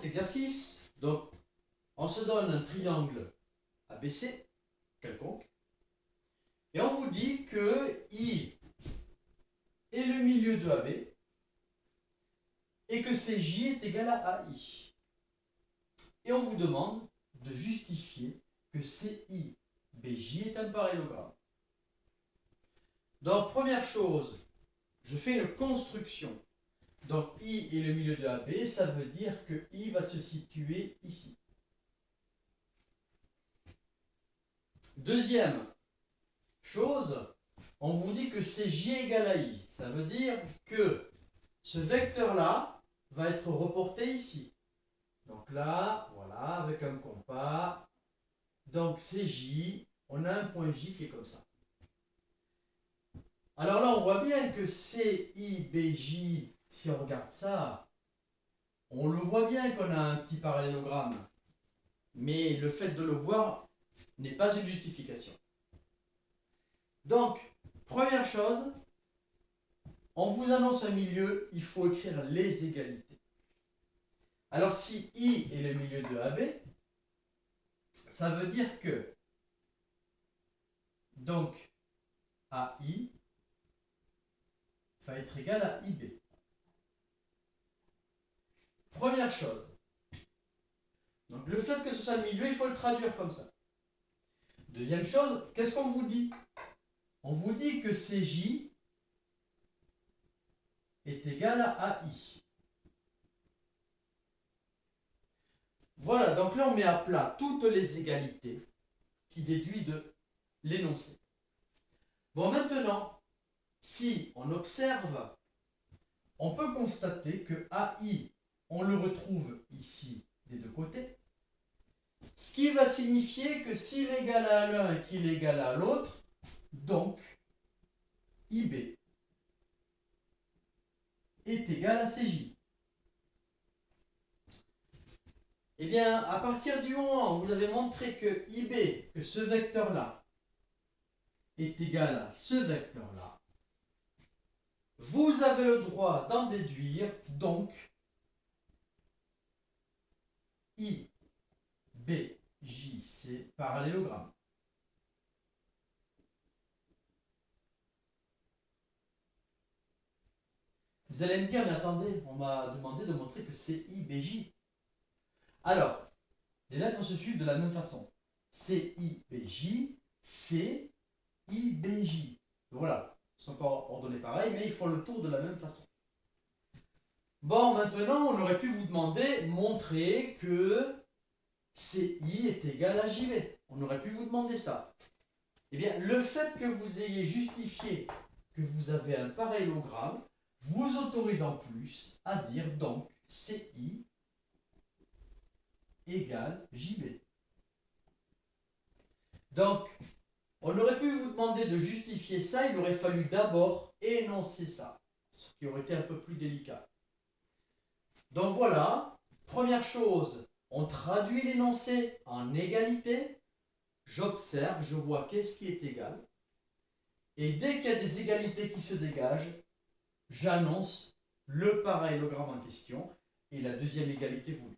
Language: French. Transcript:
cet exercice. Donc, on se donne un triangle ABC, quelconque, et on vous dit que I est le milieu de AB, et que CJ est égal à AI. Et on vous demande de justifier que CIBJ est un parallélogramme. Donc, première chose, je fais une construction. Donc, I est le milieu de AB, ça veut dire que I va se situer ici. Deuxième chose, on vous dit que CJ est égal à I. Ça veut dire que ce vecteur-là va être reporté ici. Donc là, voilà, avec un compas. Donc CJ, on a un point J qui est comme ça. Alors là, on voit bien que CIBJ, si on regarde ça, on le voit bien qu'on a un petit parallélogramme. Mais le fait de le voir n'est pas une justification. Donc, première chose, on vous annonce un milieu, il faut écrire les égalités. Alors si I est le milieu de AB, ça veut dire que donc AI va être égal à IB. Première chose. Donc le fait que ce soit le milieu, il faut le traduire comme ça. Deuxième chose, qu'est-ce qu'on vous dit? On vous dit que CJ est égal à AI. Voilà, donc là on met à plat toutes les égalités qui déduisent de l'énoncé. Bon, maintenant, si on observe, on peut constater que AI, on le retrouve ici des deux côtés, ce qui va signifier que s'il est égal à l'un et qu'il est égal à l'autre, donc IB est égal à CJ. Eh bien, à partir du moment où vous avez montré que IB, que ce vecteur-là, est égal à ce vecteur-là, vous avez le droit d'en déduire, donc, IBJC parallélogramme. Vous allez me dire, mais attendez, on m'a demandé de montrer que c'est IBJ. Alors, les lettres se suivent de la même façon. CIBJ, CIBJ. Voilà, ils ne sont pas ordonnés pareil, mais ils font le tour de la même façon. Bon, maintenant, on aurait pu vous demander, montrer que CI est égal à JB. On aurait pu vous demander ça. Eh bien, le fait que vous ayez justifié que vous avez un parallélogramme vous autorise en plus à dire donc CI égale JB. Donc, on aurait pu vous demander de justifier ça, il aurait fallu d'abord énoncer ça, ce qui aurait été un peu plus délicat. Donc voilà, première chose, on traduit l'énoncé en égalité, j'observe, je vois qu'est-ce qui est égal, et dès qu'il y a des égalités qui se dégagent, j'annonce le parallélogramme en question et la deuxième égalité voulue.